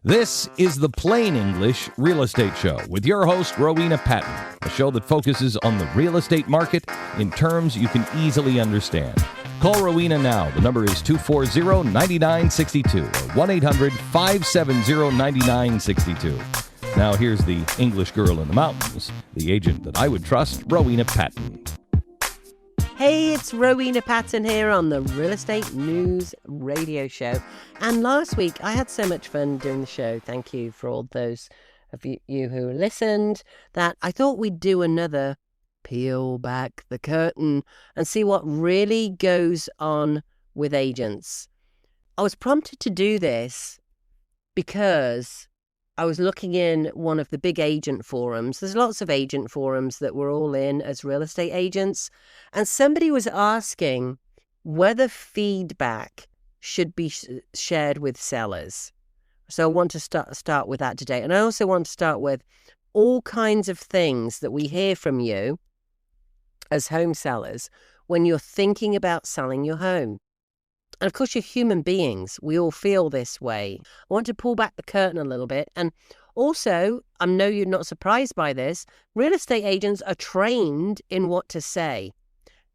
This is the Plain English Real Estate Show with your host, Rowena Patton, a show that focuses on the real estate market in terms you can easily understand. Call Rowena now. The number is 240-9962 or 1-800-570-9962. Now here's the English girl in the mountains, the agent that I would trust, Rowena Patton. Hey, it's Rowena Patton here on the Real Estate News Radio Show. And last week, I had so much fun doing the show. Thank you for all those of you who listened, that I thought we'd do another peel back the curtain and see what really goes on with agents. I was prompted to do this because I was looking in one of the big agent forums. There's lots of agent forums that we're all in as real estate agents. And somebody was asking whether feedback should be shared with sellers. So I want to start with that today. And I also want to start with all kinds of things that we hear from you as home sellers when you're thinking about selling your home. And of course, you're human beings. We all feel this way. I want to pull back the curtain a little bit. And also, I know you're not surprised by this, real estate agents are trained in what to say.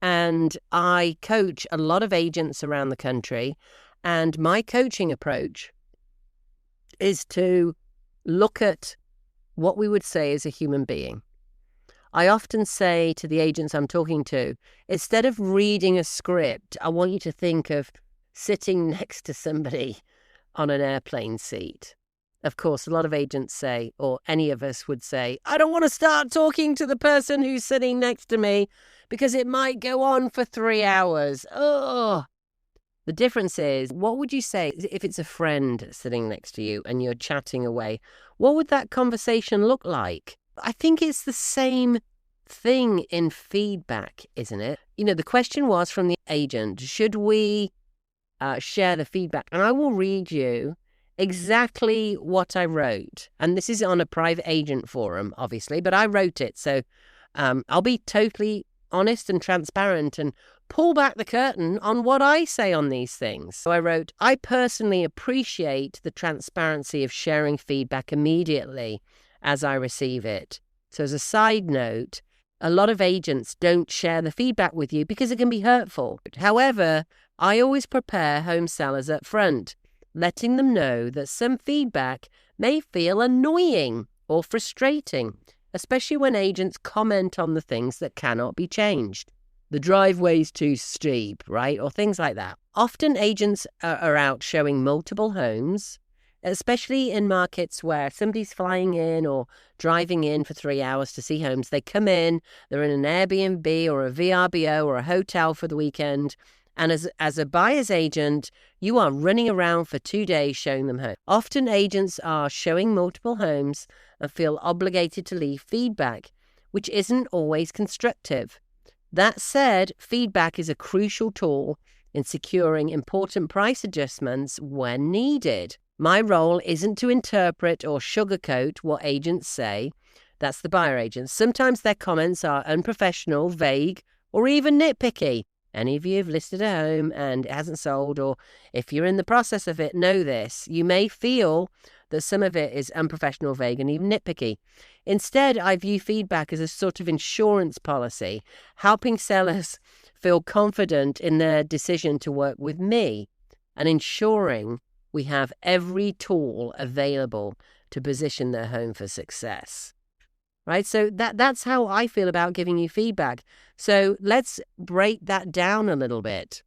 And I coach a lot of agents around the country. And my coaching approach is to look at what we would say as a human being. I often say to the agents I'm talking to, instead of reading a script, I want you to think of sitting next to somebody on an airplane seat. Of course, a lot of agents say, or any of us would say, I don't want to start talking to the person who's sitting next to me because it might go on for 3 hours. Oh, the difference is, what would you say if it's a friend sitting next to you and you're chatting away? What would that conversation look like? I think it's the same thing in feedback, isn't it? You know, the question was from the agent, should we share the feedback? And I will read you exactly what I wrote. And this is on a private agent forum, obviously, but I wrote it. So I'll be totally honest and transparent and pull back the curtain on what I say on these things. So I wrote, I personally appreciate the transparency of sharing feedback immediately as I receive it. So as a side note, a lot of agents don't share the feedback with you because it can be hurtful. However, I always prepare home sellers up front, letting them know that some feedback may feel annoying or frustrating, especially when agents comment on the things that cannot be changed. The driveway's too steep, right? Or things like that. Often agents are out showing multiple homes, especially in markets where somebody's flying in or driving in for 3 hours to see homes. They come in, they're in an Airbnb or a VRBO or a hotel for the weekend. And as a buyer's agent, you are running around for 2 days showing them home. Often agents are showing multiple homes and feel obligated to leave feedback, which isn't always constructive. That said, feedback is a crucial tool in securing important price adjustments when needed. My role isn't to interpret or sugarcoat what agents say. That's the buyer agents. Sometimes their comments are unprofessional, vague, or even nitpicky. Any of you have listed a home and it hasn't sold, or if you're in the process of it, know this. You may feel that some of it is unprofessional, vague, and even nitpicky. Instead, I view feedback as a sort of insurance policy, helping sellers feel confident in their decision to work with me and ensuring we have every tool available to position their home for success. Right? So that's how I feel about giving you feedback. So let's break that down a little bit.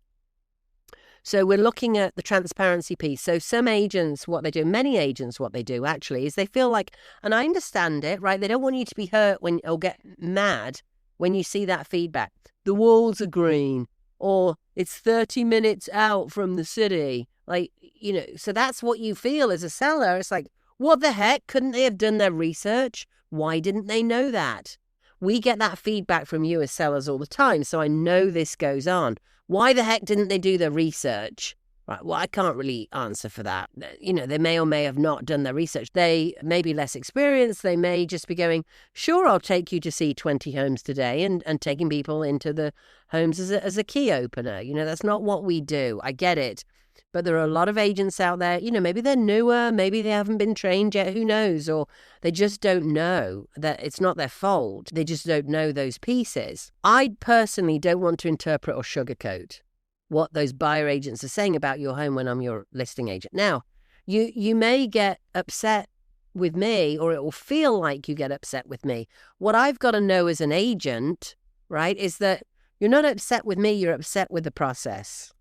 So we're looking at the transparency piece. So some agents, what they do, many agents, what they do actually is they feel like, and I understand it, right? They don't want you to be hurt or get mad when you see that feedback. The walls are green, or it's 30 minutes out from the city. Like, you know, so that's what you feel as a seller. It's like, what the heck? Couldn't they have done their research? Why didn't they know that? We get that feedback from you as sellers all the time, so I know this goes on. Why the heck didn't they do their research? Right, well, I can't really answer for that. You know, they may or may have not done their research. They may be less experienced. They may just be going, sure, I'll take you to see 20 homes today and taking people into the homes as a key opener. You know, that's not what we do. I get it. But there are a lot of agents out there, maybe they're newer, maybe they haven't been trained yet, who knows, or they just don't know that it's not their fault. They just don't know those pieces. I personally don't want to interpret or sugarcoat what those buyer agents are saying about your home when I'm your listing agent. Now, you may get upset with me, or it will feel like you get upset with me. What I've got to know as an agent, right, is that you're not upset with me, you're upset with the process.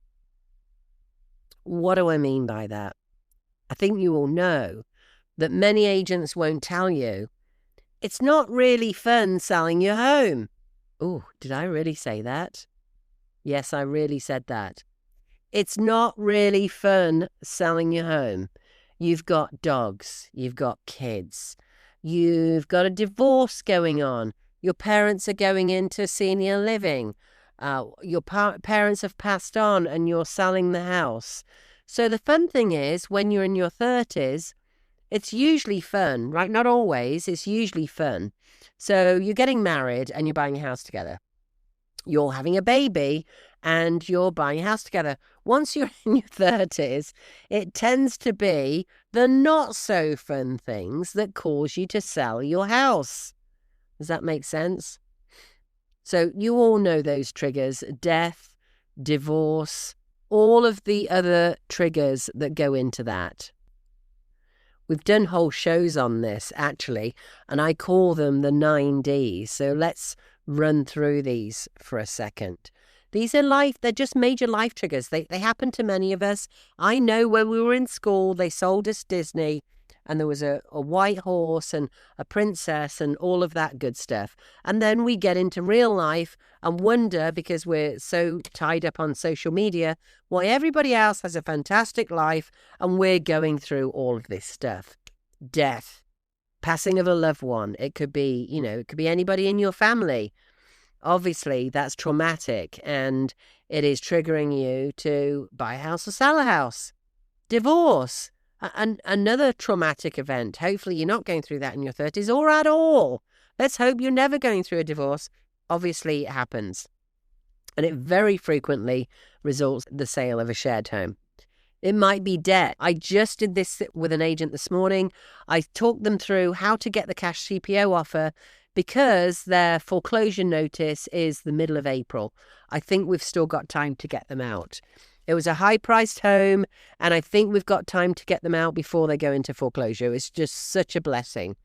What do I mean by that? I think you all know that many agents won't tell you it's not really fun selling your home. Oh, did I really say that? Yes, I really said that. It's not really fun selling your home. You've got dogs, you've got kids, you've got a divorce going on, your parents are going into senior living, your parents have passed on and you're selling the house. So the fun thing is, when you're in your 30s, it's usually fun, right? Not always, it's usually fun. So you're getting married and you're buying a house together. You're having a baby and you're buying a house together. Once you're in your 30s, it tends to be the not so fun things that cause you to sell your house. Does that make sense? So you all know those triggers: death, divorce, all of the other triggers that go into that. We've done whole shows on this, actually, and I call them the 9Ds. So let's run through these for a second. These are they're just major life triggers. They happen to many of us. I know when we were in school, they sold us Disney, and there was a white horse and a princess and all of that good stuff. And then we get into real life and wonder, because we're so tied up on social media, why everybody else has a fantastic life and we're going through all of this stuff. Death, passing of a loved one. It could be, it could be anybody in your family. Obviously, that's traumatic, and it is triggering you to buy a house or sell a house. Divorce, another traumatic event. Hopefully, you're not going through that in your 30s or at all. Let's hope you're never going through a divorce. Obviously, it happens, and it very frequently results in the sale of a shared home. It might be debt. I just did this with an agent this morning. I talked them through how to get the cash CPO offer, because their foreclosure notice is the middle of April. I think we've still got time to get them out. It was a high-priced home, and I think we've got time to get them out before they go into foreclosure. It's just such a blessing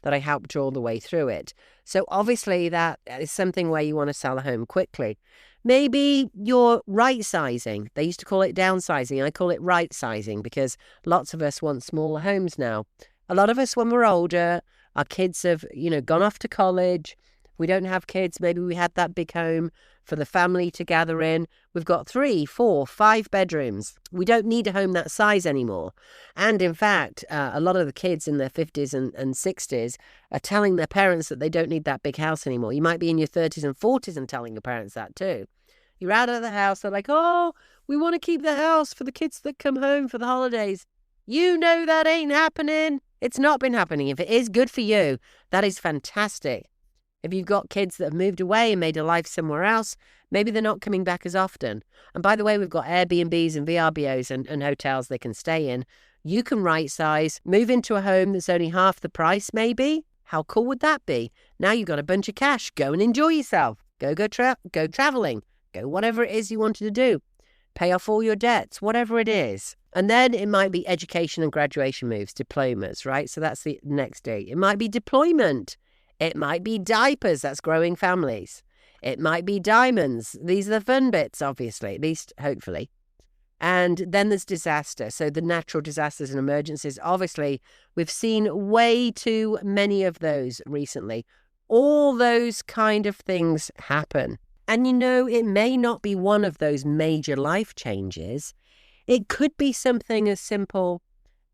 that I helped all the way through it. So obviously that is something where you want to sell a home quickly. Maybe you're right-sizing. They used to call it downsizing. I call it right-sizing, because lots of us want smaller homes now. A lot of us, when we're older, our kids have, gone off to college. We don't have kids. Maybe we had that big home for the family to gather in. We've got 3, 4, 5 bedrooms. We don't need a home that size anymore. And in fact, a lot of the kids in their 50s and 60s are telling their parents that they don't need that big house anymore. You might be in your 30s and 40s and telling your parents that too. You're out of the house. They're like, oh, we want to keep the house for the kids that come home for the holidays. You know that ain't happening. It's not been happening. If it is, good for you. That is fantastic. If you've got kids that have moved away and made a life somewhere else, maybe they're not coming back as often. And by the way, we've got Airbnbs and VRBOs and hotels they can stay in. You can right size, move into a home that's only half the price, maybe. How cool would that be? Now you've got a bunch of cash. Go and enjoy yourself. Go traveling. Go whatever it is you wanted to do. Pay off all your debts, whatever it is. And then it might be education and graduation moves, diplomas, right? So that's the next date. It might be deployment. It might be diapers. That's growing families. It might be diamonds. These are the fun bits, obviously, at least hopefully. And then there's disaster. So the natural disasters and emergencies. Obviously, we've seen way too many of those recently. All those kind of things happen. And it may not be one of those major life changes. It could be something as simple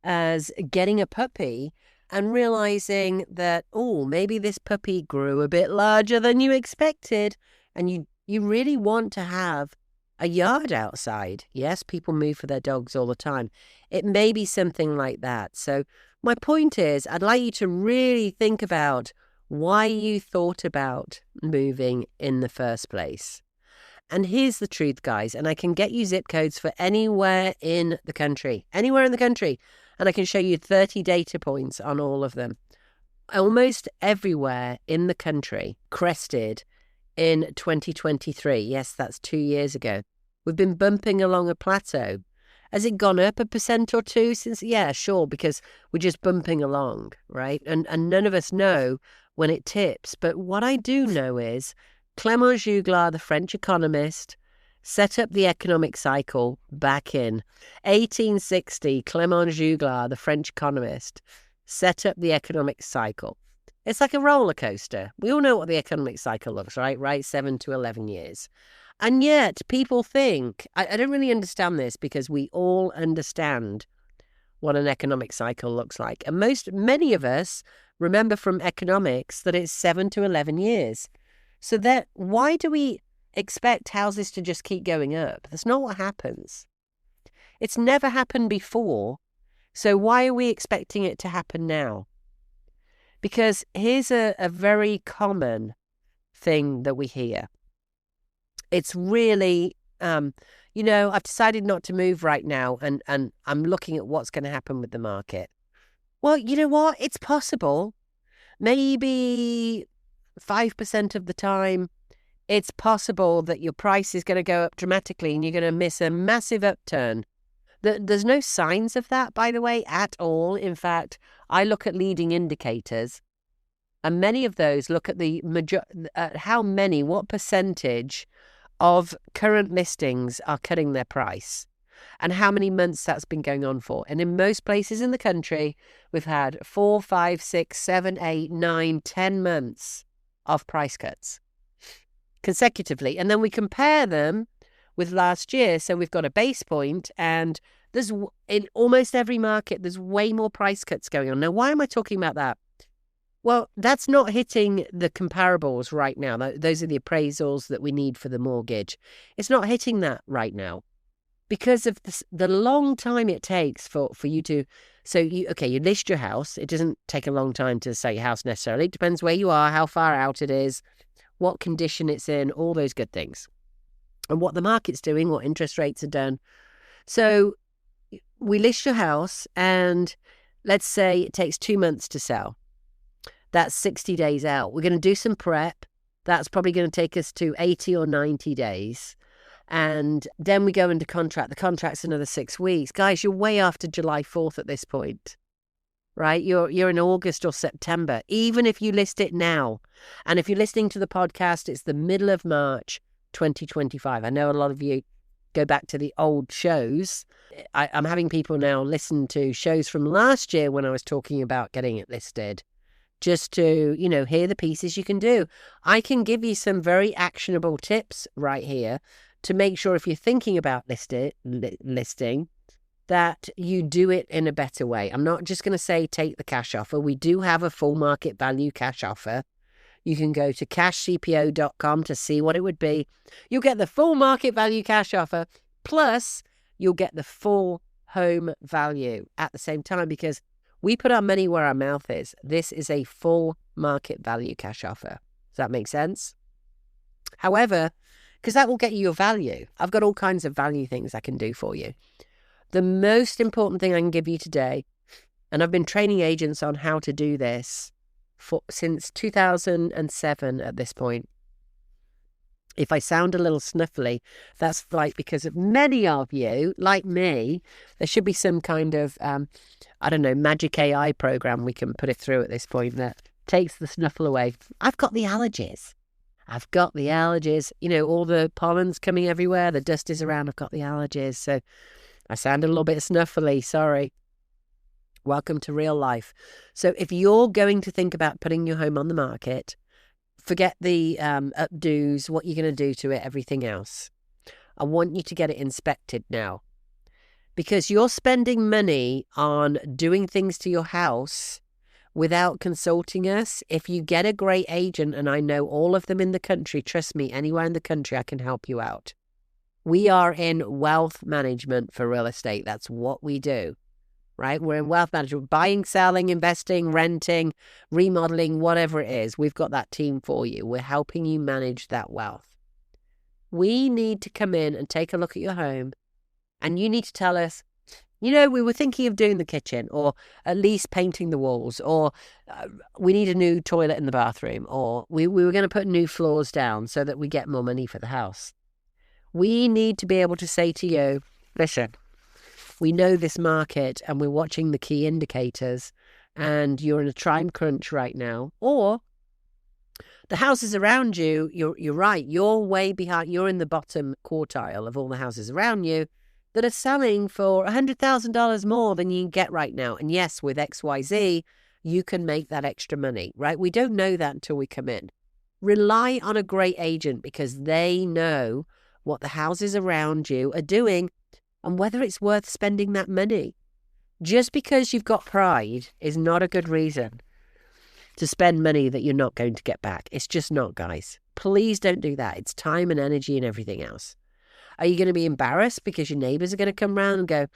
as getting a puppy and realizing that, maybe this puppy grew a bit larger than you expected. And you really want to have a yard outside. Yes, people move for their dogs all the time. It may be something like that. So my point is, I'd like you to really think about why you thought about moving in the first place. And here's the truth, guys, and I can get you zip codes for anywhere in the country, and I can show you 30 data points on all of them. Almost everywhere in the country crested in 2023. Yes, that's 2 years ago. We've been bumping along a plateau. Has it gone up 1% or 2% since? Yeah, sure, because we're just bumping along, right? And none of us know when it tips. But what I do know is Clément Juglar, the French economist, set up the economic cycle back in 1860. Clément Juglar, the French economist, set up the economic cycle. It's like a roller coaster. We all know what the economic cycle looks like, right? 7 to 11 years. And yet people think, I don't really understand this because we all understand what an economic cycle looks like. And many of us remember from economics that it's 7 to 11 years. So why do we expect houses to just keep going up? That's not what happens. It's never happened before. So why are we expecting it to happen now? Because here's a very common thing that we hear. It's really, I've decided not to move right now and I'm looking at what's going to happen with the market. Well, you know what? It's possible. Maybe 5% of the time, it's possible that your price is going to go up dramatically and you're going to miss a massive upturn. There's no signs of that, by the way, at all. In fact, I look at leading indicators, and many of those look at what percentage of current listings are cutting their price and how many months that's been going on for. And in most places in the country, we've had 4, 5, 6, 7, 8, 9, 10 months of price cuts consecutively. And then we compare them with last year. So we've got a base point, and in almost every market, there's way more price cuts going on. Now, why am I talking about that? Well, that's not hitting the comparables right now. Those are the appraisals that we need for the mortgage. It's not hitting that right now because of the long time it takes for you to... So, you list your house. It doesn't take a long time to sell your house necessarily. It depends where you are, how far out it is, what condition it's in, all those good things. And what the market's doing, what interest rates are done. So we list your house and let's say it takes 2 months to sell. That's 60 days out. We're going to do some prep. That's probably going to take us to 80 or 90 days. And then we go into contract. The contract's another 6 weeks. Guys, you're way after July 4th at this point, right? You're in August or September, even if you list it now. And if you're listening to the podcast, it's the middle of March 2025. I know a lot of you go back to the old shows. I'm having people now listen to shows from last year when I was talking about getting it listed, just to, hear the pieces you can do. I can give you some very actionable tips right here to make sure if you're thinking about listing, that you do it in a better way. I'm not just going to say take the cash offer. We do have a full market value cash offer. You can go to cashcpo.com to see what it would be. You'll get the full market value cash offer, plus you'll get the full home value at the same time, because we put our money where our mouth is. This is a full market value cash offer. Does that make sense? However, because that will get you your value. I've got all kinds of value things I can do for you. The most important thing I can give you today, and I've been training agents on how to do this since 2007 at this point. If I sound a little snuffly, that's because of many of you, like me, there should be some kind of, magic AI program we can put it through at this point that takes the snuffle away. I've got the allergies. All the pollen's coming everywhere. The dust is around. I've got the allergies. So I sound a little bit snuffly. Sorry. Welcome to real life. So if you're going to think about putting your home on the market, forget the updos, what you're going to do to it, everything else. I want you to get it inspected now, because you're spending money on doing things to your house without consulting us. If you get a great agent, and I know all of them in the country, trust me, anywhere in the country, I can help you out. We are in wealth management for real estate. That's what we do, right? We're in wealth management, buying, selling, investing, renting, remodeling, whatever it is. We've got that team for you. We're helping you manage that wealth. We need to come in and take a look at your home, and you need to tell us, we were thinking of doing the kitchen, or at least painting the walls, or we need a new toilet in the bathroom, or we were going to put new floors down so that we get more money for the house. We need to be able to say to you, listen, we know this market and we're watching the key indicators and you're in a time crunch right now. Or the houses around you, you're right, you're way behind, you're in the bottom quartile of all the houses around you that are selling for $100,000 more than you can get right now. And yes, with XYZ, you can make that extra money, right? We don't know that until we come in. Rely on a great agent because they know what the houses around you are doing and whether it's worth spending that money. Just because you've got pride is not a good reason to spend money that you're not going to get back. It's just not, guys. Please don't do that. It's time and energy and everything else. Are you going to be embarrassed because your neighbours are going to come round and go,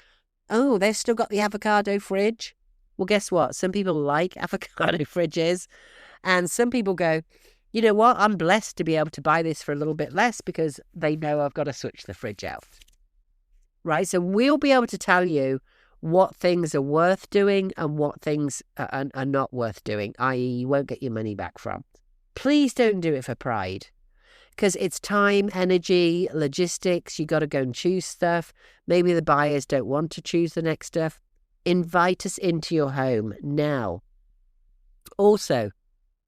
oh, they've still got the avocado fridge? Well, guess what? Some people like avocado fridges, and some people go, you know what? I'm blessed to be able to buy this for a little bit less because they know I've got to switch the fridge out. Right? So we'll be able to tell you what things are worth doing and what things are not worth doing, i.e. you won't get your money back from. Please don't do it for pride. Because it's time, energy, logistics. You got to go and choose stuff. Maybe the buyers don't want to choose the next stuff. Invite us into your home now. Also,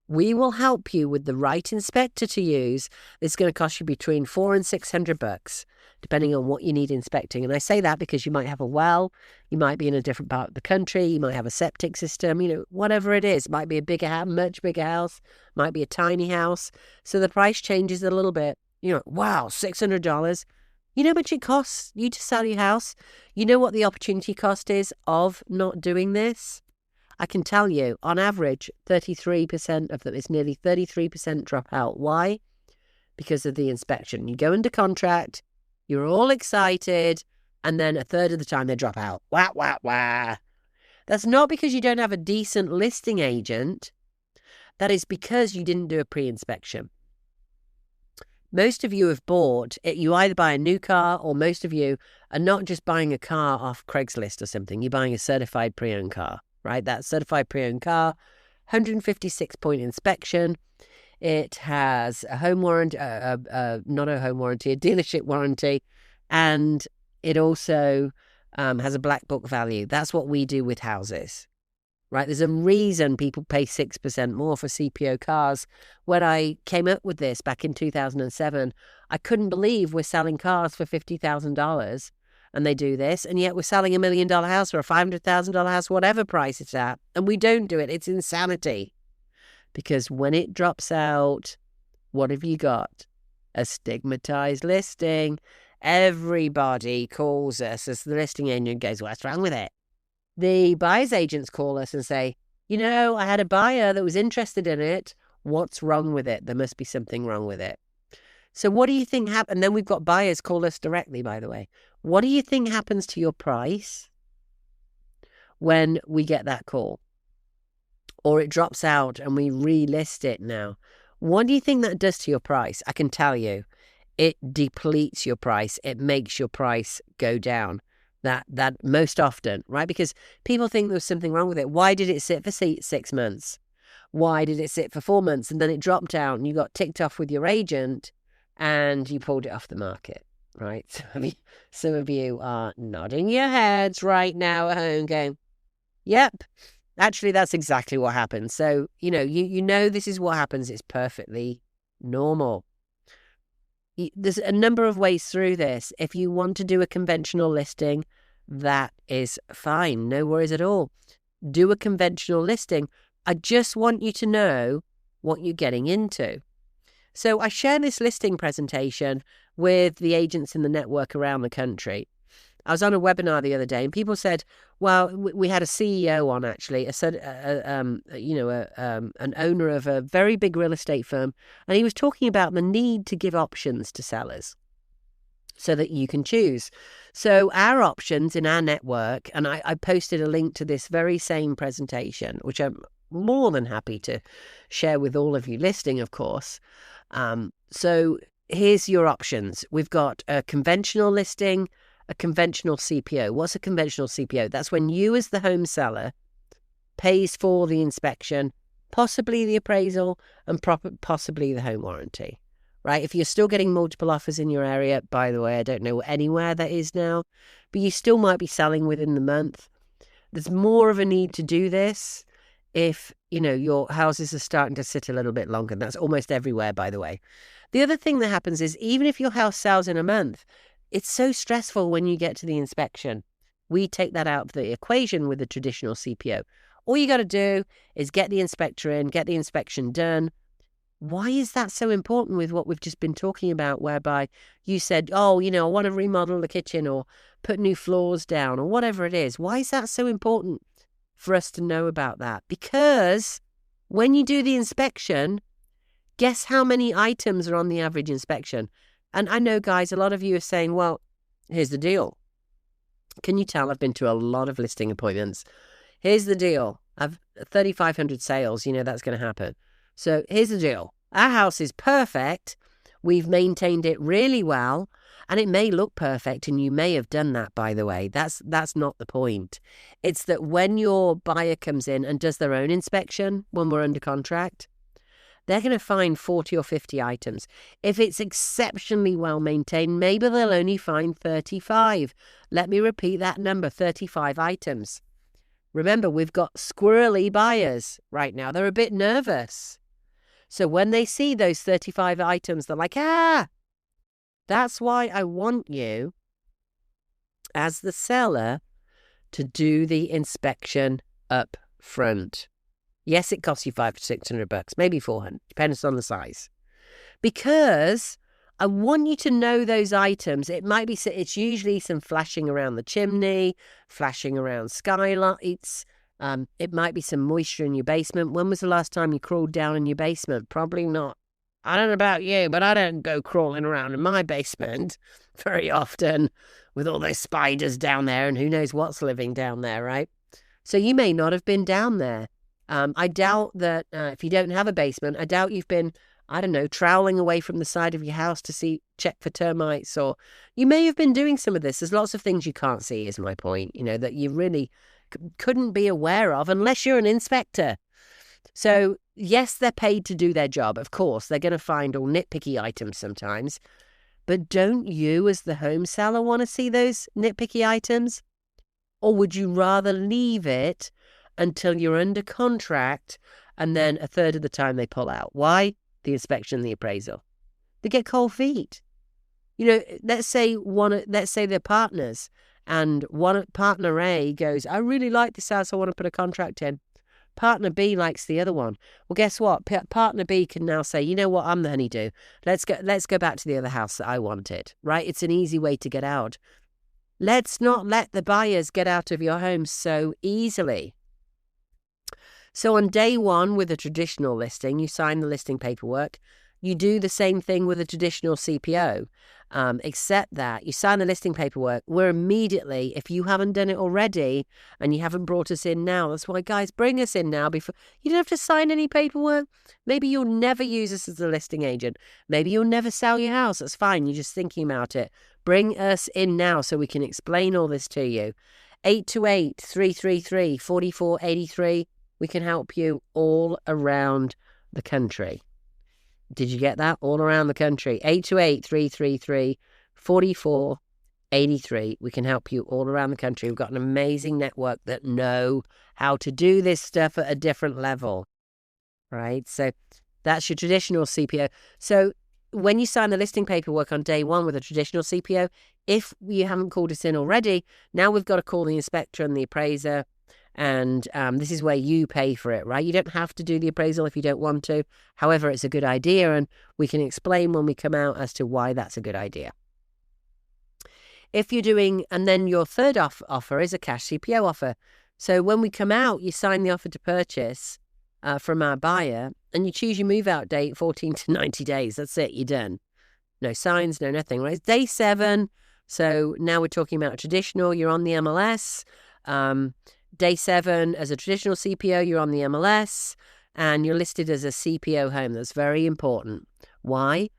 we will help you with the right inspector to use. It's going to cost you between $400 and $600, depending on what you need inspecting. And I say that because you might have a well, you might be in a different part of the country, you might have a septic system, whatever it is. It might be a bigger house, much bigger house, might be a tiny house. So the price changes a little bit. Wow, $600. You know how much it costs you to sell your house? You know what the opportunity cost is of not doing this? I can tell you, on average, 33% of them, it's nearly 33% drop out. Why? Because of the inspection. You go under contract, you're all excited, and then a third of the time they drop out. Wah, wah, wah. That's not because you don't have a decent listing agent. That is because you didn't do a pre-inspection. Most of you have bought it. You either buy a new car, or most of you are not just buying a car off Craigslist or something. You're buying a certified pre-owned car, right? That certified pre-owned car, 156-point inspection. It has a home warranty, not a home warranty, a dealership warranty, and it also has a black book value. That's what we do with houses, right? There's a reason people pay 6% more for CPO cars. When I came up with this back in 2007, I couldn't believe we're selling cars for $50,000 and they do this, and yet we're selling $1 million house or a $500,000 house, whatever price it's at, and we don't do it. It's insanity. Because when it drops out, what have you got? A stigmatized listing. Everybody calls us as the listing agent goes, what's wrong with it? The buyer's agents call us and say, I had a buyer that was interested in it. What's wrong with it? There must be something wrong with it. So what do you think happens? And then we've got buyers call us directly, by the way. What do you think happens to your price when we get that call? Or it drops out and we relist it now. What do you think that does to your price? I can tell you, it depletes your price. It makes your price go down. That most often, right? Because people think there was something wrong with it. Why did it sit for 6 months? Why did it sit for 4 months? And then it dropped out and you got ticked off with your agent and you pulled it off the market, right? Some of you are nodding your heads right now at home going, yep. Actually, that's exactly what happens. So, you know this is what happens. It's perfectly normal. There's a number of ways through this. If you want to do a conventional listing, that is fine. No worries at all. Do a conventional listing. I just want you to know what you're getting into. So I share this listing presentation with the agents in the network around the country. I was on a webinar the other day and people said, well, we had a CEO on actually, an owner of a very big real estate firm. And he was talking about the need to give options to sellers so that you can choose. So our options in our network, and I posted a link to this very same presentation, which I'm more than happy to share with all of you listening, of course. So here's your options. We've got a conventional listing, a conventional CPO. What's a conventional CPO? That's when you as the home seller pays for the inspection, possibly the appraisal, and possibly the home warranty, right? If you're still getting multiple offers in your area, by the way, I don't know anywhere that is now, but you still might be selling within the month. There's more of a need to do this if, your houses are starting to sit a little bit longer. That's almost everywhere, by the way. The other thing that happens is even if your house sells in a month, it's so stressful when you get to the inspection. We take that out of the equation with the traditional CPO. All you got to do is get the inspector in, get the inspection done. Why is that so important with what we've just been talking about, whereby you said, I want to remodel the kitchen or put new floors down or whatever it is? Why is that so important for us to know about that? Because when you do the inspection, guess how many items are on the average inspection? And I know, guys, a lot of you are saying, well, here's the deal. Can you tell I've been to a lot of listing appointments? Here's the deal. I've 3,500 sales. That's going to happen. So here's the deal. Our house is perfect. We've maintained it really well. And it may look perfect, and you may have done that, by the way. That's not the point. It's that when your buyer comes in and does their own inspection when we're under contract, they're going to find 40 or 50 items. If it's exceptionally well maintained, maybe they'll only find 35. Let me repeat that number, 35 items. Remember, we've got squirrely buyers right now. They're a bit nervous. So when they see those 35 items, they're like, that's why I want you, as the seller, to do the inspection up front. Yes, it costs you $500 to $600, maybe $400, depends on the size. Because I want you to know those items. It's usually some flashing around the chimney, flashing around skylights. It might be some moisture in your basement. When was the last time you crawled down in your basement? Probably not. I don't know about you, but I don't go crawling around in my basement very often with all those spiders down there and who knows what's living down there, right? So you may not have been down there. I doubt that if you don't have a basement, I doubt you've been, troweling away from the side of your house to check for termites, or you may have been doing some of this. There's lots of things you can't see, is my point, that you really couldn't be aware of unless you're an inspector. So yes, they're paid to do their job. Of course, they're going to find all nitpicky items sometimes. But don't you, as the home seller, want to see those nitpicky items? Or would you rather leave it until you're under contract and then a third of the time they pull out? Why? The inspection, the appraisal. They get cold feet. Let's say they're partners and partner A goes, I really like this house, I want to put a contract in. Partner B likes the other one. Well, guess what? Partner B can now say, you know what, I'm the honeydew. Let's go back to the other house that I wanted, right? It's an easy way to get out. Let's not let the buyers get out of your home so easily. So on day one with a traditional listing, you sign the listing paperwork. You do the same thing with a traditional CPO, except that you sign the listing paperwork. We're immediately, if you haven't done it already and you haven't brought us in now, that's why, guys, bring us in now. Before you don't have to sign any paperwork. Maybe you'll never use us as a listing agent. Maybe you'll never sell your house. That's fine. You're just thinking about it. Bring us in now so we can explain all this to you. 828-333-4483. We can help you all around the country. Did you get that? All around the country. 828-333-4483. We can help you all around the country. We've got an amazing network that know how to do this stuff at a different level. Right? So that's your traditional CPO. So when you sign the listing paperwork on day one with a traditional CPO, if you haven't called us in already, now we've got to call the inspector and the appraiser. And this is where you pay for it, right? You don't have to do the appraisal if you don't want to. However, it's a good idea, and we can explain when we come out as to why that's a good idea. If you're doing, and then your third offer is a cash CPO offer. So when we come out, you sign the offer to purchase from our buyer, and you choose your move-out date, 14 to 90 days. That's it, you're done. No signs, no nothing, right? It's day 7, so now we're talking about traditional. You're on the MLS. Day 7, as a traditional CPO, you're on the MLS and you're listed as a CPO home. That's very important. Why?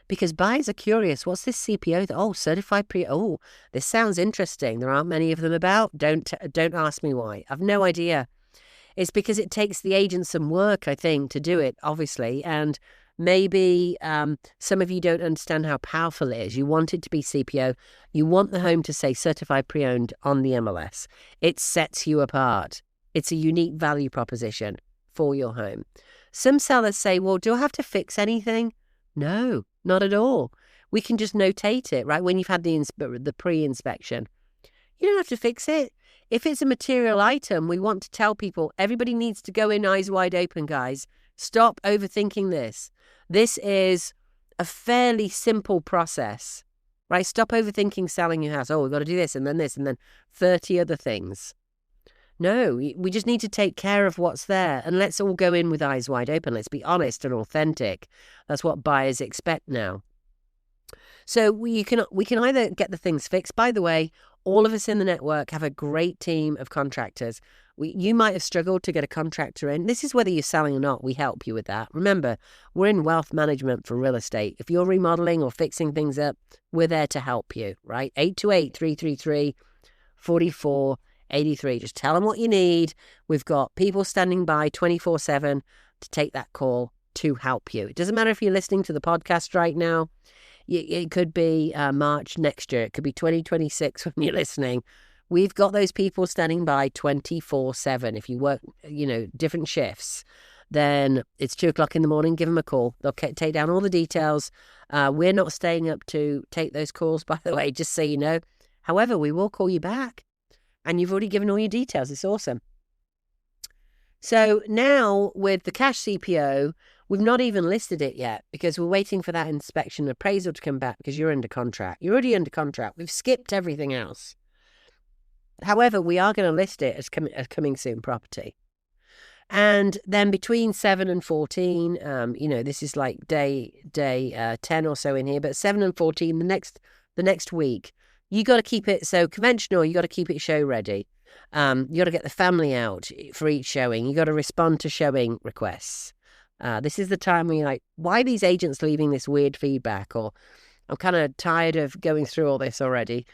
because buyers are curious. What's this CPO? Certified pre. Oh, this sounds interesting. There aren't many of them about. Don't ask me why. I've no idea. It's because it takes the agent some work, I think, to do it, obviously. And maybe some of you don't understand how powerful it is. You want it to be CPO. You want the home to say certified pre-owned on the MLS. It sets you apart. It's a unique value proposition for your home. Some sellers say, well, do I have to fix anything? No, not at all. We can just notate it, right? When you've had the pre-inspection. You don't have to fix it. If it's a material item, we want to tell people, everybody needs to go in eyes wide open, guys. Stop overthinking this. This is a fairly simple process, right? Stop overthinking selling your house. Oh, we've got to do this and then 30 other things. No, we just need to take care of what's there, and let's all go in with eyes wide open. Let's be honest and authentic. That's what buyers expect now. So we can either get the things fixed. By the way, all of us in the network have a great team of contractors. You might have struggled to get a contractor in. This is whether you're selling or not. We help you with that. Remember, we're in wealth management for real estate. If you're remodeling or fixing things up, we're there to help you, right? 828-333-4483. Just tell them what you need. We've got people standing by 24/7 to take that call to help you. It doesn't matter if you're listening to the podcast right now. It could be March next year. It could be 2026 when you're listening. We've got those people standing by 24/7. If you work, different shifts, then it's 2:00 in the morning. Give them a call. They'll take down all the details. We're not staying up to take those calls, by the way, just so you know. However, we will call you back. And you've already given all your details. It's awesome. So now with the cash CPO, we've not even listed it yet because we're waiting for that inspection appraisal to come back because you're under contract. You're already under contract. We've skipped everything else. However, we are going to list it as coming soon property. And then between 7 and 14, this is like day 10 or so in here, but 7 and 14, the next week, you got to keep it so conventional. You got to keep it show ready. You got to get the family out for each showing. You got to respond to showing requests. This is the time when you're like, why are these agents leaving this weird feedback? Or I'm kind of tired of going through all this already.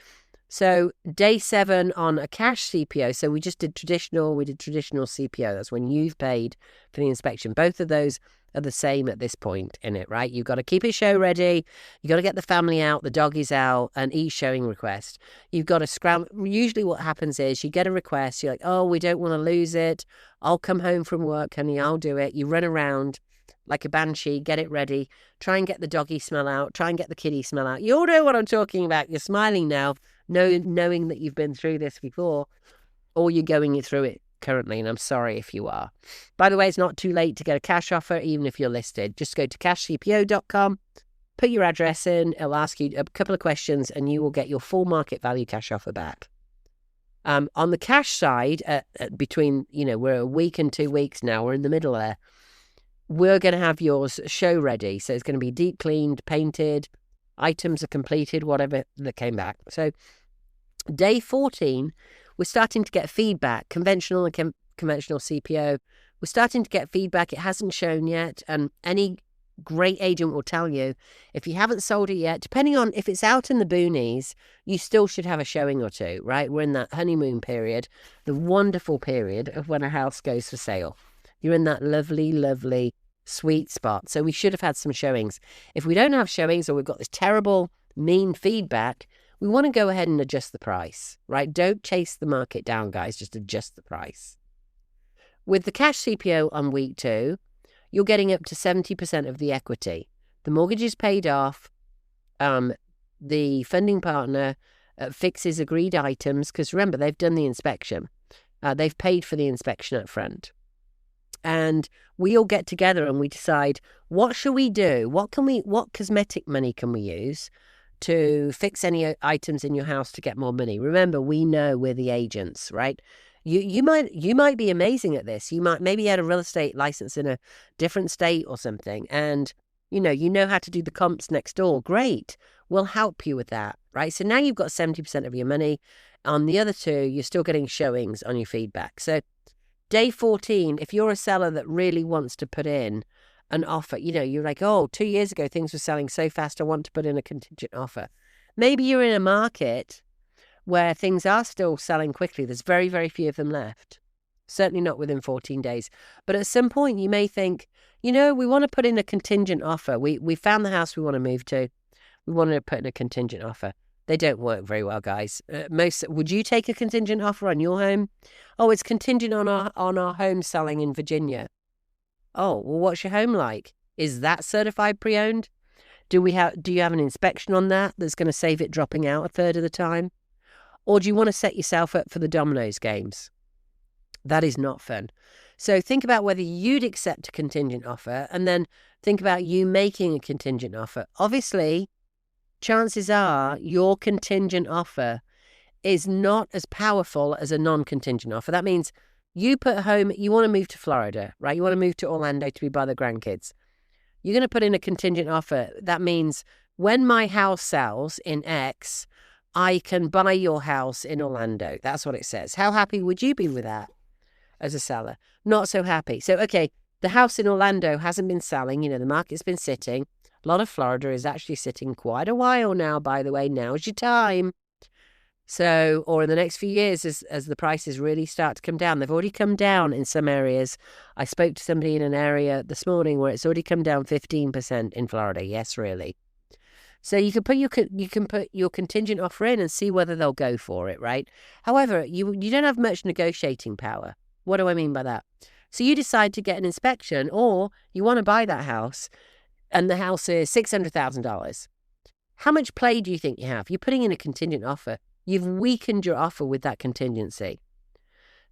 So day 7 on a cash CPO. So we did traditional CPO. That's when you've paid for the inspection. Both of those are the same at this point in it, right? You've got to keep it show ready. You've got to get the family out, the doggies out, and each showing request. You've got to scramble. Usually what happens is you get a request. You're like, oh, we don't want to lose it. I'll come home from work, honey. I'll do it. You run around like a banshee, get it ready. Try and get the doggy smell out. Try and get the kitty smell out. You all know what I'm talking about. You're smiling now, knowing that you've been through this before, or you're going through it currently, and I'm sorry if you are. By the way, it's not too late to get a cash offer, even if you're listed. Just go to cashcpo.com, put your address in, it'll ask you a couple of questions, and you will get your full market value cash offer back. On the cash side, between, we're a week and 2 weeks now, we're in the middle there, we're going to have yours show ready. So it's going to be deep cleaned, painted, items are completed, whatever that came back. So day 14, we're starting to get feedback, conventional and conventional CPO. We're starting to get feedback. It hasn't shown yet. And any great agent will tell you, if you haven't sold it yet, depending on if it's out in the boonies, you still should have a showing or two, right? We're in that honeymoon period, the wonderful period of when a house goes for sale. You're in that lovely, lovely sweet spot. So we should have had some showings. If we don't have showings or we've got this terrible, mean feedback, we want to go ahead and adjust the price, right? Don't chase the market down, guys. Just adjust the price. With the cash CPO on week 2, you're getting up to 70% of the equity. The mortgage is paid off. The funding partner fixes agreed items because remember, they've done the inspection. They've paid for the inspection up front. And we all get together and we decide, what should we do? What cosmetic money can we use to fix any items in your house to get more money? Remember, we know we're the agents, right? You might be amazing at this. Maybe you had a real estate license in a different state or something, and you know how to do the comps next door. Great, we'll help you with that, right? So now you've got 70% of your money. On the other 2, you're still getting showings on your feedback. So day 14, if you're a seller that really wants to put in an offer. You're like, oh, 2 years ago, things were selling so fast, I want to put in a contingent offer. Maybe you're in a market where things are still selling quickly. There's very, very few of them left. Certainly not within 14 days. But at some point, you may think, we want to put in a contingent offer. We found the house we want to move to. We want to put in a contingent offer. They don't work very well, guys. Would you take a contingent offer on your home? Oh, it's contingent on our home selling in Virginia. Oh, well, what's your home like? Is that certified pre-owned? Do you have an inspection on that that's going to save it dropping out a third of the time? Or do you want to set yourself up for the dominoes games? That is not fun. So think about whether you'd accept a contingent offer, and then think about you making a contingent offer. Obviously, chances are your contingent offer is not as powerful as a non-contingent offer. That means you put home, you want to move to Florida, right? You want to move to Orlando to be by the grandkids. You're going to put in a contingent offer. That means when my house sells in X, I can buy your house in Orlando. That's what it says. How happy would you be with that as a seller? Not so happy. So, okay, the house in Orlando hasn't been selling. The market's been sitting. A lot of Florida is actually sitting quite a while now, by the way. Now's your time. So, or in the next few years, as the prices really start to come down. They've already come down in some areas. I spoke to somebody in an area this morning where it's already come down 15% in Florida. Yes, really. So you can put your contingent offer in and see whether they'll go for it, right? However, you don't have much negotiating power. What do I mean by that? So you decide to get an inspection, or you want to buy that house, and the house is $600,000. How much play do you think you have? You're putting in a contingent offer. You've weakened your offer with that contingency.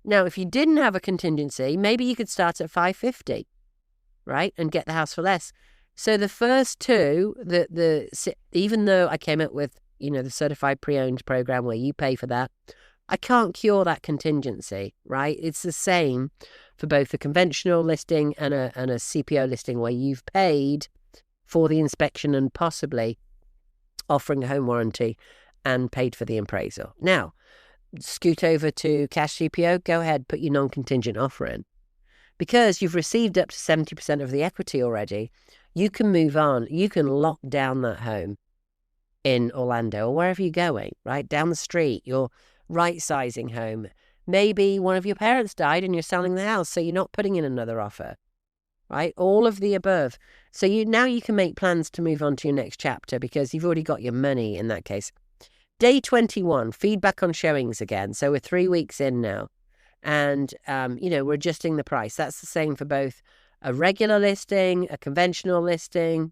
Now, if you didn't have a contingency, maybe you could start at $550, right, and get the house for less. So the first two, even though I came up with the certified pre-owned program where you pay for that, I can't cure that contingency, right? It's the same for both a conventional listing and a CPO listing where you've paid for the inspection and possibly offering a home warranty and paid for the appraisal. Now, scoot over to cash CPO, go ahead, put your non-contingent offer in. Because you've received up to 70% of the equity already, you can move on. You can lock down that home in Orlando or wherever you're going, right? Down the street, you're right-sizing home. Maybe one of your parents died and you're selling the house, so you're not putting in another offer, right? All of the above. So now you can make plans to move on to your next chapter because you've already got your money in that case. Day 21, feedback on showings again. So we're 3 weeks in now. And, we're adjusting the price. That's the same for both a regular listing, a conventional listing.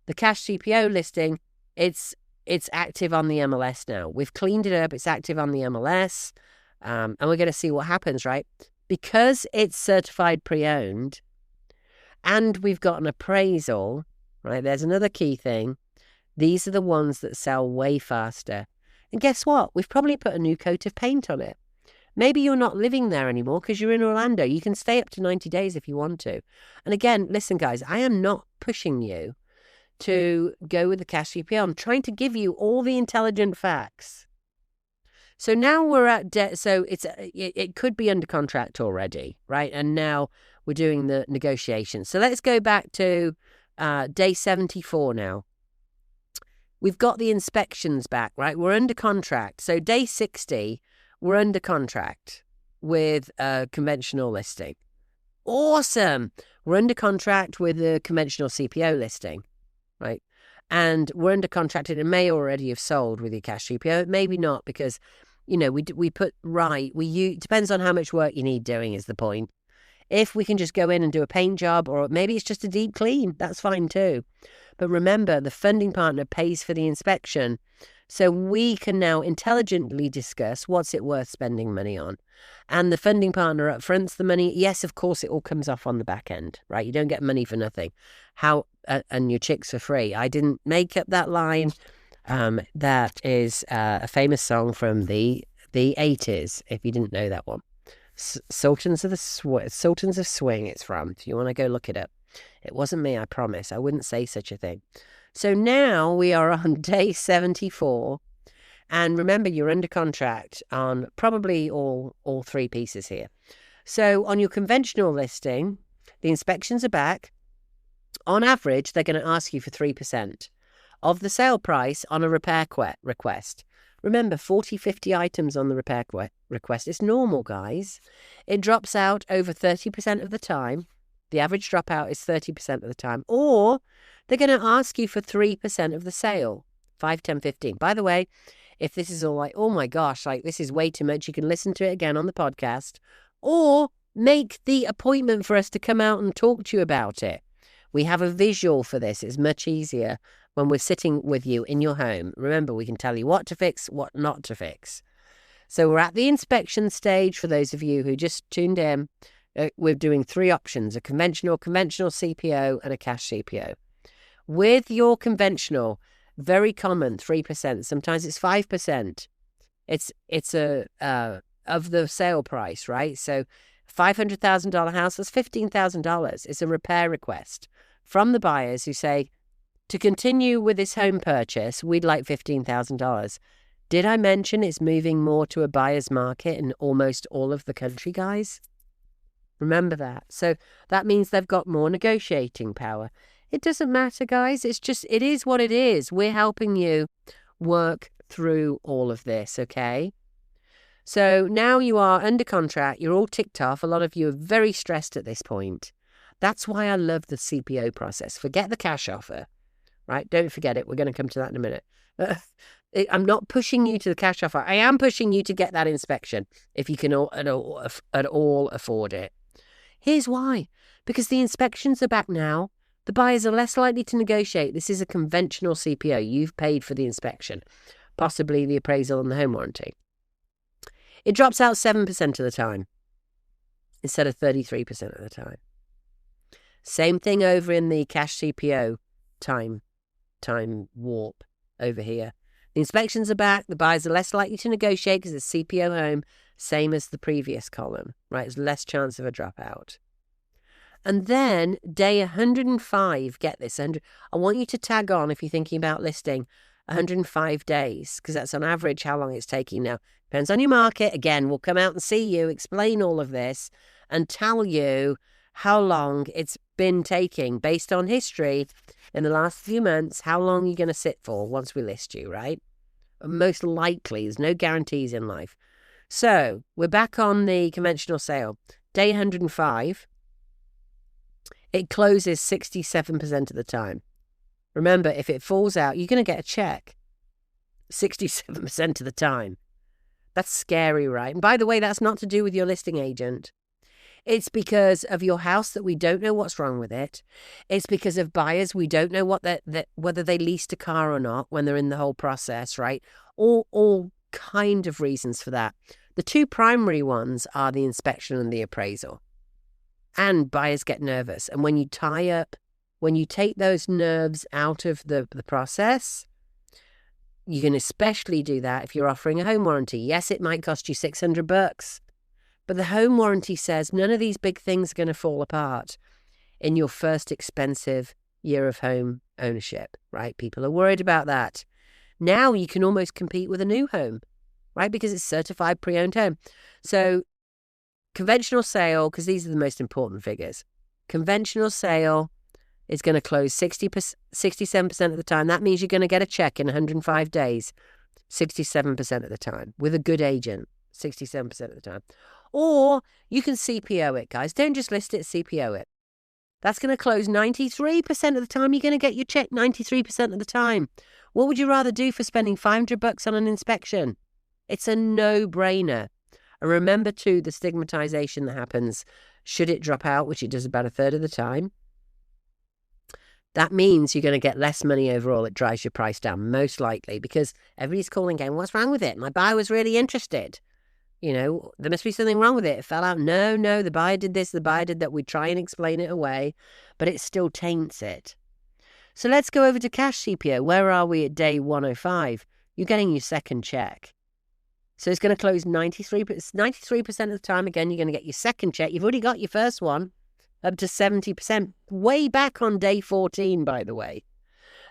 The cash CPO listing, it's active on the MLS now. We've cleaned it up. It's active on the MLS. And we're going to see what happens, right? Because it's certified pre-owned and we've got an appraisal, right? There's another key thing. These are the ones that sell way faster. And guess what? We've probably put a new coat of paint on it. Maybe you're not living there anymore because you're in Orlando. You can stay up to 90 days if you want to. And again, listen, guys, I am not pushing you to go with the cash CPO. I'm trying to give you all the intelligent facts. So now we're at so it could be under contract already, right? And now we're doing the negotiations. So let's go back to day 74 now. We've got the inspections back, right? We're under contract. So day 60, we're under contract with a conventional listing. Awesome. We're under contract with a conventional CPO listing, right? And we're under contract, and it may already have sold with your cash CPO. Maybe not, because, we put depends on how much work you need doing is the point. If we can just go in and do a paint job, or maybe it's just a deep clean, that's fine too. But remember, the funding partner pays for the inspection. So we can now intelligently discuss what's it worth spending money on. And the funding partner up fronts the money. Yes, of course, it all comes off on the back end, right? You don't get money for nothing. And your chicks for free. I didn't make up that line. That is a famous song from the 80s, if you didn't know that one. Sultans of Swing it's from, if you want to go look it up. It wasn't me, I promise. I wouldn't say such a thing. So now we are on day 74. And remember, you're under contract on probably all three pieces here. So on your conventional listing, the inspections are back. On average, they're going to ask you for 3% of the sale price on a repair request. Remember, 40, 50 items on the repair request. It's normal, guys. It drops out over 30% of the time. The average dropout is 30% of the time. Or they're going to ask you for 3% of the sale, 5, 10, 15. By the way, if this is all like, oh my gosh, like this is way too much, you can listen to it again on the podcast or make the appointment for us to come out and talk to you about it. We have a visual for this. It's much easier when we're sitting with you in your home. Remember, we can tell you what to fix, what not to fix. So we're at the inspection stage. For those of you who just tuned in, we're doing 3 options, a conventional CPO and a cash CPO. With your conventional, very common, 3%. Sometimes it's 5%. It's of the sale price, right? So $500,000 house, that's $15,000. It's a repair request from the buyers who say, to continue with this home purchase, we'd like $15,000. Did I mention it's moving more to a buyer's market in almost all of the country, guys? Remember that. So that means they've got more negotiating power. It doesn't matter, guys. It is what it is. We're helping you work through all of this, okay? So now you are under contract. You're all ticked off. A lot of you are very stressed at this point. That's why I love the CPO process. Forget the cash offer, right? Don't forget it. We're going to come to that in a minute. I'm not pushing you to the cash offer. I am pushing you to get that inspection if you can at all afford it. Here's why. Because the inspections are back now. The buyers are less likely to negotiate. This is a conventional CPO. You've paid for the inspection, possibly the appraisal and the home warranty. It drops out 7% of the time instead of 33% of the time. Same thing over in the cash CPO time warp over here. The inspections are back. The buyers are less likely to negotiate because it's CPO home, same as the previous column, right? There's less chance of a dropout. And then day 105, get this, I want you to tag on, if you're thinking about listing, 105 days, because that's on average how long it's taking now. Depends on your market. Again, we'll come out and see you, explain all of this, and tell you how long it's been taking based on history in the last few months, how long you're going to sit for once we list you, right? Most likely, there's no guarantees in life. So we're back on the conventional sale. Day 105, it closes 67% of the time. Remember, if it falls out, you're going to get a check 67% of the time. That's scary, right? And by the way, that's not to do with your listing agent. It's because of your house that we don't know what's wrong with it. It's because of buyers. We don't know whether they leased a car or not when they're in the whole process, right? All kind of reasons for that. The 2 primary ones are the inspection and the appraisal. And buyers get nervous. And when you take those nerves out of the process, you can especially do that if you're offering a home warranty. Yes, it might cost you $600, but the home warranty says none of these big things are going to fall apart in your first expensive year of home ownership, right? People are worried about that. Now you can almost compete with a new home, right? Because it's certified pre-owned home. So conventional sale, because these are the most important figures. Conventional sale is going to close 67% of the time. That means you're going to get a check in 105 days, 67% of the time, with a good agent, 67% of the time. Or you can CPO it, guys. Don't just list it, CPO it. That's going to close 93% of the time. You're going to get your check 93% of the time. What would you rather do for spending $500 on an inspection? It's a no-brainer. And remember, too, the stigmatization that happens should it drop out, which it does about a third of the time. That means you're going to get less money overall. It drives your price down, most likely, because everybody's calling going, what's wrong with it? My buyer was really interested. There must be something wrong with it. It fell out. No, the buyer did this, the buyer did that. We try and explain it away, but it still taints it. So let's go over to cash CPO. Where are we at day 105? You're getting your second check. So it's going to close 93% of the time. Again, you're going to get your second check. You've already got your first one, up to 70%. Way back on day 14, by the way.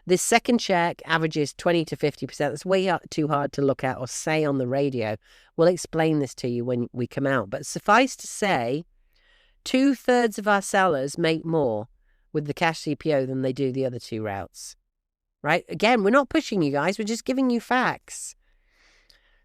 This second check averages 20 to 50%. That's way too hard to look at or say on the radio. We'll explain this to you when we come out. But suffice to say, 2/3 of our sellers make more with the cash CPO than they do the other two routes, right? Again, we're not pushing you guys. We're just giving you facts.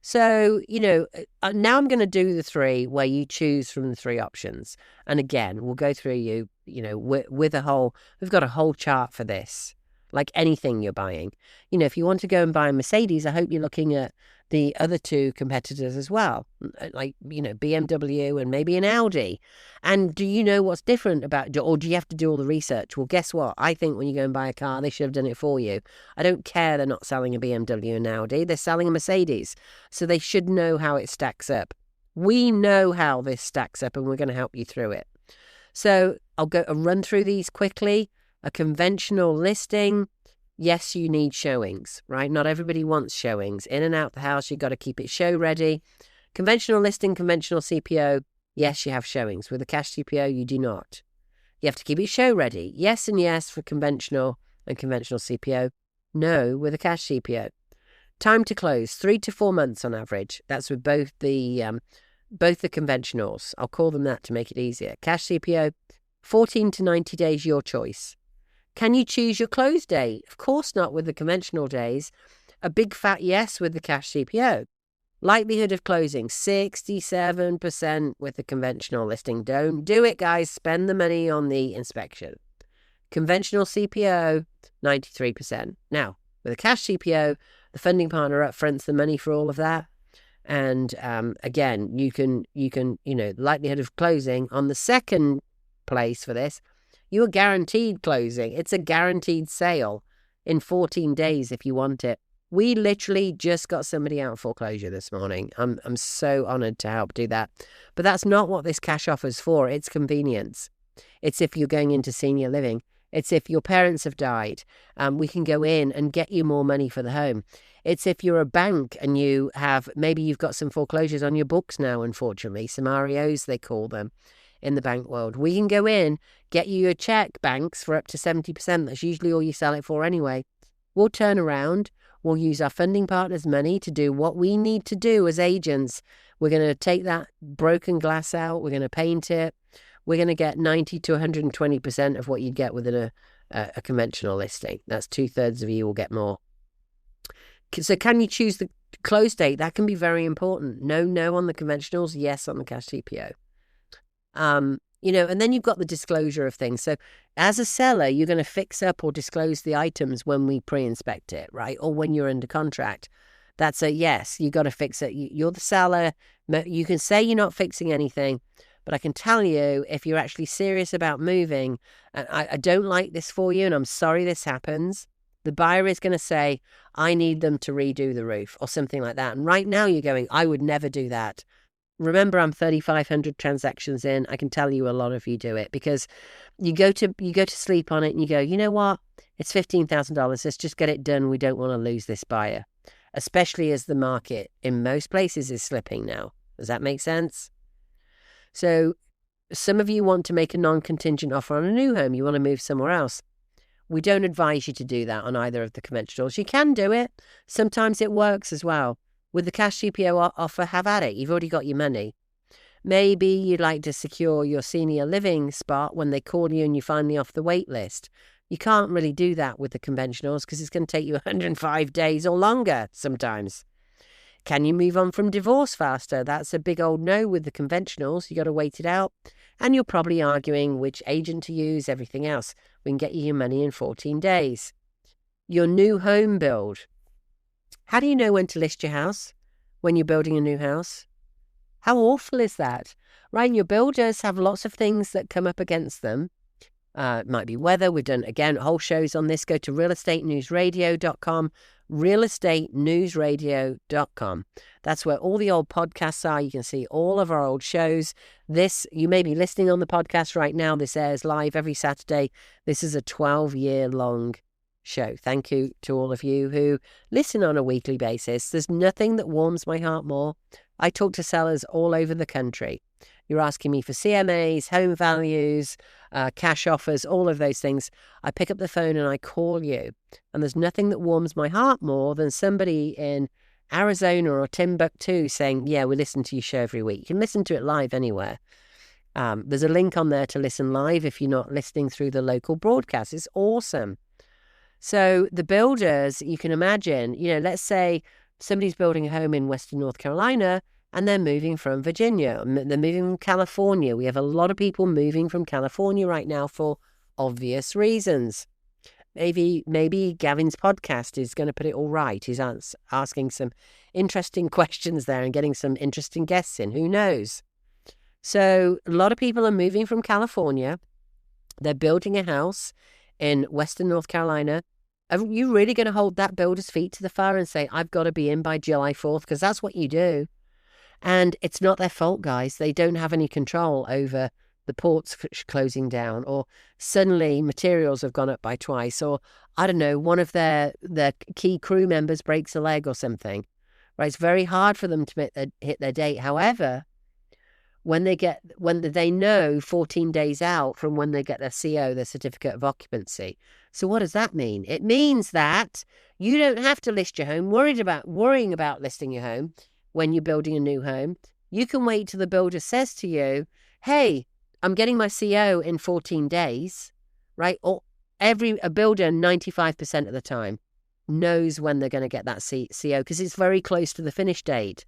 So, now I'm going to do the three where you choose from the three options. And again, we'll go through we've got a whole chart for this, like anything you're buying. If you want to go and buy a Mercedes, I hope you're looking at the other two competitors as well, like, BMW and maybe an Audi. And do you know what's different or do you have to do all the research? Well, guess what? I think when you go and buy a car, they should have done it for you. I don't care they're not selling a BMW and Audi. They're selling a Mercedes. So they should know how it stacks up. We know how this stacks up and we're going to help you through it. So I'll run through these quickly. A conventional listing. Yes, you need showings, right? Not everybody wants showings. In and out the house, you've got to keep it show ready. Conventional listing, conventional CPO. Yes, you have showings. With a cash CPO, you do not. You have to keep it show ready. Yes and yes for conventional and conventional CPO. No with a cash CPO. Time to close, 3 to 4 months on average. That's with both the conventionals. I'll call them that to make it easier. Cash CPO, 14 to 90 days, your choice. Can you choose your close date? Of course not with the conventional days. A big fat yes with the cash CPO. Likelihood of closing, 67% with the conventional listing. Don't do it, guys. Spend the money on the inspection. Conventional CPO, 93%. Now, with a cash CPO, the funding partner upfronts the money for all of that. And again, you can, likelihood of closing on the second place for this, you are guaranteed closing. It's a guaranteed sale in 14 days if you want it. We literally just got somebody out of foreclosure this morning. I'm so honoured to help do that. But that's not what this cash offer's for. It's convenience. It's if you're going into senior living. It's if your parents have died. We can go in and get you more money for the home. It's if you're a bank and maybe you've got some foreclosures on your books now, unfortunately. Scenarios, they call them in the bank world. We can go in, get you your check, banks, for up to 70%. That's usually all you sell it for anyway. We'll turn around. We'll use our funding partner's money to do what we need to do as agents. We're going to take that broken glass out. We're going to paint it. We're going to get 90 to 120% of what you'd get with a conventional listing. That's 2/3 of you will get more. So can you choose the close date? That can be very important. No on the conventionals, yes on the cash CPO. And then you've got the disclosure of things. So as a seller, you're going to fix up or disclose the items when we pre-inspect it, right? Or when you're under contract. That's a yes, you got to fix it. You're the seller. You can say you're not fixing anything, but I can tell you if you're actually serious about moving, and I don't like this for you, and I'm sorry this happens, the buyer is going to say, I need them to redo the roof or something like that. And right now you're going, I would never do that. Remember, I'm 3,500 transactions in. I can tell you a lot of you do it because you go to sleep on it and you go, you know what? It's $15,000. Let's just get it done. We don't want to lose this buyer, especially as the market in most places is slipping now. Does that make sense? So some of you want to make a non-contingent offer on a new home. You want to move somewhere else. We don't advise you to do that on either of the conventionals. You can do it. Sometimes it works as well. With the cash CPO offer, have at it. You've already got your money. Maybe you'd like to secure your senior living spot when they call you and you're finally off the wait list. You can't really do that with the conventionals because it's going to take you 105 days or longer sometimes. Can you move on from divorce faster? That's a big old no with the conventionals. You got to wait it out. And you're probably arguing which agent to use, everything else. We can get you your money in 14 days. Your new home build. How do you know when to list your house when you're building a new house? How awful is that? Right, your builders have lots of things that come up against them. It might be weather. We've done, again, whole shows on this. Go to realestatenewsradio.com, realestatenewsradio.com. That's where all the old podcasts are. You can see all of our old shows. You may be listening on the podcast right now. This airs live every Saturday. This is a 12-year-long show. Thank you to all of you who listen on a weekly basis. There's nothing that warms my heart more. I talk to sellers all over the country. You're asking me for CMAs, home values, cash offers, all of those things. I pick up the phone and I call you. And there's nothing that warms my heart more than somebody in Arizona or Timbuktu saying, yeah, we listen to your show every week. You can listen to it live anywhere. There's a link on there to listen live if you're not listening through the local broadcast. It's awesome. So the builders, you can imagine, let's say somebody's building a home in Western North Carolina and they're moving from Virginia. They're moving from California. We have a lot of people moving from California right now for obvious reasons. Maybe Gavin's podcast is going to put it all right. He's asking some interesting questions there and getting some interesting guests in. Who knows? So a lot of people are moving from California. They're building a house in Western North Carolina. Are you really going to hold that builder's feet to the fire and say, I've got to be in by July 4th? Because that's what you do. And it's not their fault, guys. They don't have any control over the ports closing down, or suddenly materials have gone up by twice, or I don't know, one of their key crew members breaks a leg or something. Right? It's very hard for them to hit their date. However, when they know 14 days out from when they get their CO, their certificate of occupancy. So what does that mean? It means that you don't have to list your home, worrying about listing your home when you're building a new home. You can wait till the builder says to you, hey, I'm getting my CO in 14 days, right? Or a builder 95% of the time knows when they're going to get that CO because it's very close to the finish date.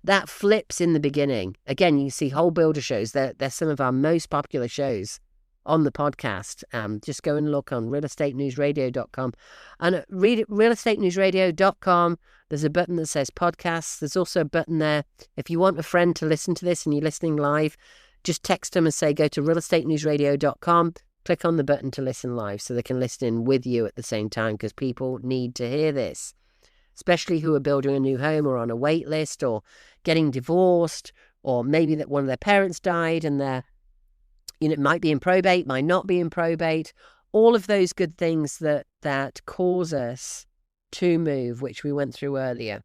That flips in the beginning. Again, you see whole builder shows. They're some of our most popular shows on the podcast. Just go and look on realestatenewsradio.com. And at realestatenewsradio.com, there's a button that says podcasts. There's also a button there. If you want a friend to listen to this and you're listening live, just text them and say, go to realestatenewsradio.com, click on the button to listen live so they can listen in with you at the same time, because people need to hear this, especially who are building a new home or on a wait list or getting divorced, or maybe that one of their parents died and it might be in probate, might not be in probate. All of those good things that cause us to move, which we went through earlier.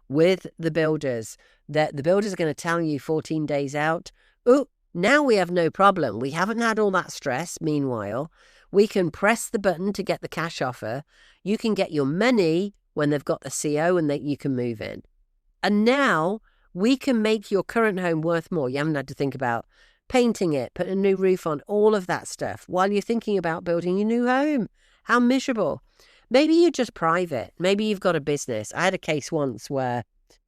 With the builders, that the builders are going to tell you 14 days out, oh, now we have no problem. We haven't had all that stress. Meanwhile, we can press the button to get the cash offer. You can get your money when they've got the CO and that you can move in. And now we can make your current home worth more. You haven't had to think about painting it, putting a new roof on, all of that stuff while you're thinking about building your new home. How miserable. Maybe you're just private. Maybe you've got a business. I had a case once where,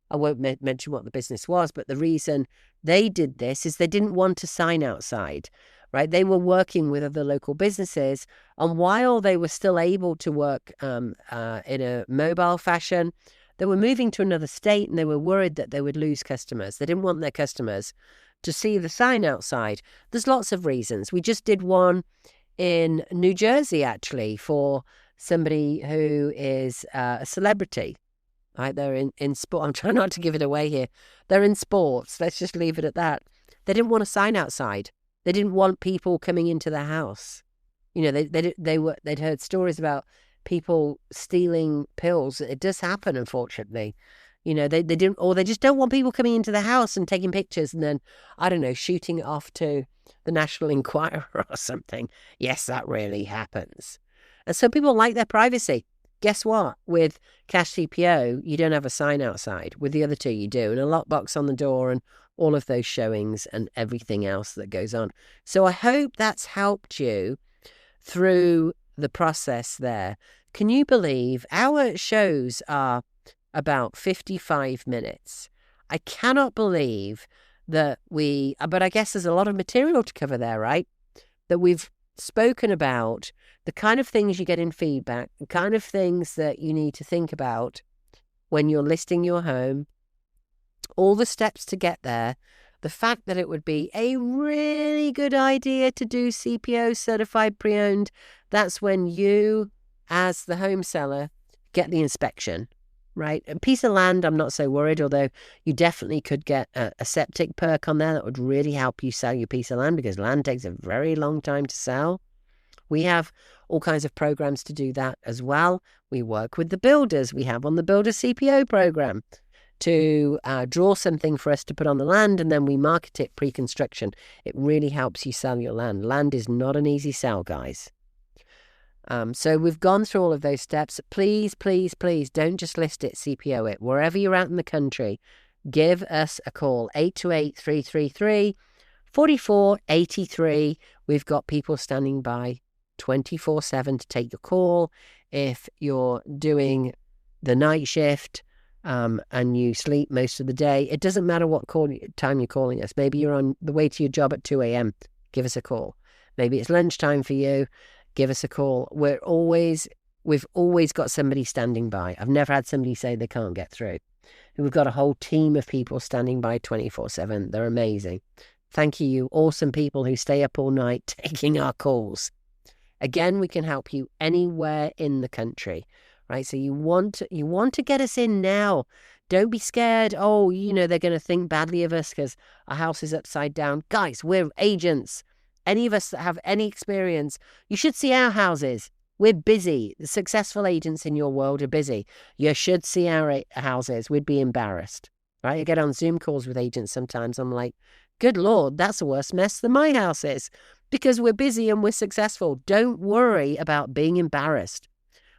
I won't mention what the business was, but the reason they did this is they didn't want a sign outside, right? They were working with other local businesses, and while they were still able to work in a mobile fashion, they were moving to another state and they were worried that they would lose customers. They didn't want their customers to see the sign outside. There's lots of reasons. We just did one in New Jersey, actually, for somebody who is a celebrity. Right, they're in sport. I'm trying not to give it away here. They're in sports. Let's just leave it at that. They didn't want a sign outside. They didn't want people coming into their house. They'd heard stories about people stealing pills. It does happen, unfortunately. They didn't, or they just don't want people coming into the house and taking pictures and then, I don't know, shooting it off to the National Enquirer or something. Yes, that really happens. And so people like their privacy. Guess what? With Cash CPO, you don't have a sign outside. With the other two, you do. And a lockbox on the door and all of those showings and everything else that goes on. So I hope that's helped you through the process there. Can you believe our shows are about 55 minutes? I cannot believe that but I guess there's a lot of material to cover there, right? That we've spoken about the kind of things you get in feedback, the kind of things that you need to think about when you're listing your home, all the steps to get there, the fact that it would be a really good idea to do CPO certified pre-owned. That's when you, as the home seller, get the inspection, right? A piece of land, I'm not so worried, although you definitely could get a septic perk on there that would really help you sell your piece of land, because land takes a very long time to sell. We have all kinds of programs to do that as well. We work with the builders. We have on the Builder CPO program to draw something for us to put on the land, and then we market it pre-construction. It really helps you sell your land. Land is not an easy sell, guys. So we've gone through all of those steps. Please, please, please don't just list it, CPO it. Wherever you're at in the country, give us a call, 828-333. 4483. We've got people standing by 24/7 to take your call. If you're doing the night shift and you sleep most of the day, it doesn't matter what time you're calling us. Maybe you're on the way to your job at 2 a.m. Give us a call. Maybe it's lunchtime for you. Give us a call. We've always got somebody standing by. I've never had somebody say they can't get through. We've got a whole team of people standing by 24/7. They're amazing. Thank you awesome people who stay up all night taking our calls. Again, we can help you anywhere in the country, right? So you want to get us in now. Don't be scared. Oh, they're going to think badly of us because our house is upside down. Guys, we're agents. Any of us that have any experience, you should see our houses. We're busy. The successful agents in your world are busy. You should see our houses. We'd be embarrassed, right? I get on Zoom calls with agents sometimes. I'm like, good Lord, that's a worse mess than my house is, because we're busy and we're successful. Don't worry about being embarrassed.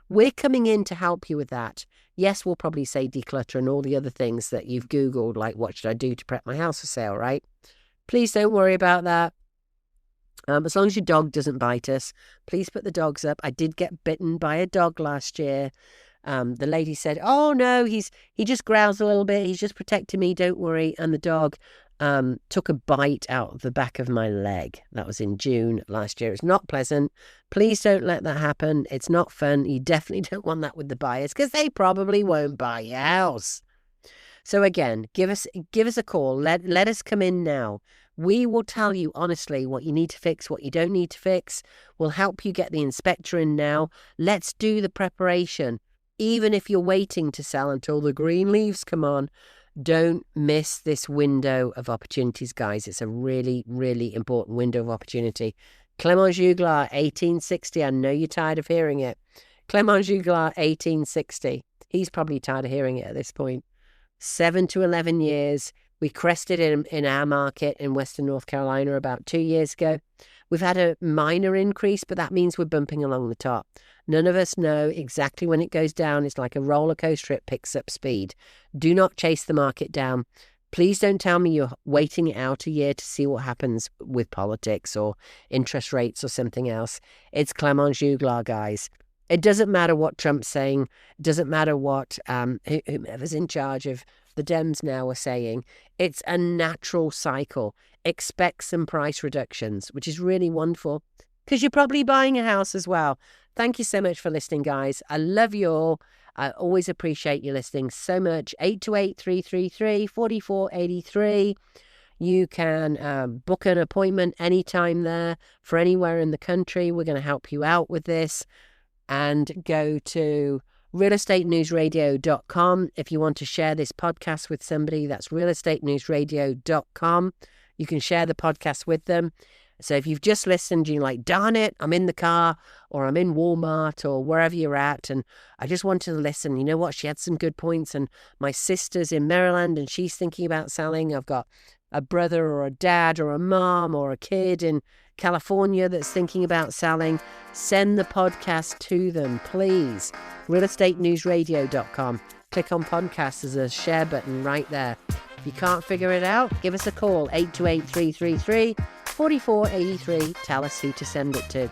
We're coming in to help you with that. Yes, we'll probably say declutter and all the other things that you've Googled, like what should I do to prep my house for sale, right? Please don't worry about that. As long as your dog doesn't bite us, please put the dogs up. I did get bitten by a dog last year. The lady said, oh no, he just growls a little bit. He's just protecting me. Don't worry. And the dog took a bite out of the back of my leg. That was in June last year. It's not pleasant. Please don't let that happen. It's not fun. You definitely don't want that with the buyers because they probably won't buy your house. So again, give us a call. Let us come in now. We will tell you honestly what you need to fix, what you don't need to fix. We'll help you get the inspector in now. Let's do the preparation. Even if you're waiting to sell until the green leaves come on, don't miss this window of opportunities, guys. It's a really, really important window of opportunity. Clément Juglar, 1860. I know you're tired of hearing it. Clément Juglar, 1860. He's probably tired of hearing it at this point. 7 to 11 years. We crested in our market in Western North Carolina about 2 years ago. We've had a minor increase, but that means we're bumping along the top. None of us know exactly when it goes down. It's like a roller coaster. It picks up speed. Do not chase the market down. Please don't tell me you're waiting it out a year to see what happens with politics or interest rates or something else. It's Clément Juglar, guys. It doesn't matter what Trump's saying. It doesn't matter what whomever's in charge of the Dems now are saying. It's a natural cycle. Expect some price reductions, which is really wonderful because you're probably buying a house as well. Thank you so much for listening, guys. I love you all. I always appreciate you listening so much. 828-333-4483. You can book an appointment anytime there for anywhere in the country. We're going to help you out with this. And go to realestatenewsradio.com if you want to share this podcast with somebody. That's realestatenewsradio.com. You can share the podcast with them. So if you've just listened, you're like, darn it, I'm in the car or I'm in Walmart or wherever you're at, and I just wanted to listen. You know what? She had some good points, and my sister's in Maryland and she's thinking about selling. I've got a brother or a dad or a mom or a kid in California that's thinking about selling. Send the podcast to them, please. realestatenewsradio.com. Click on podcasts. There's a share button right there. If you can't figure it out, give us a call, 828-333-4483. Tell us who to send it to.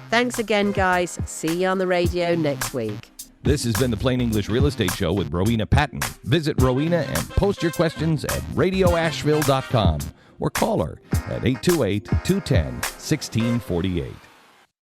Thanks again, guys. See you on the radio next week. This has been the Plain English Real Estate Show with Rowena Patton. Visit Rowena and post your questions at radioasheville.com or call her at 828-210-1648.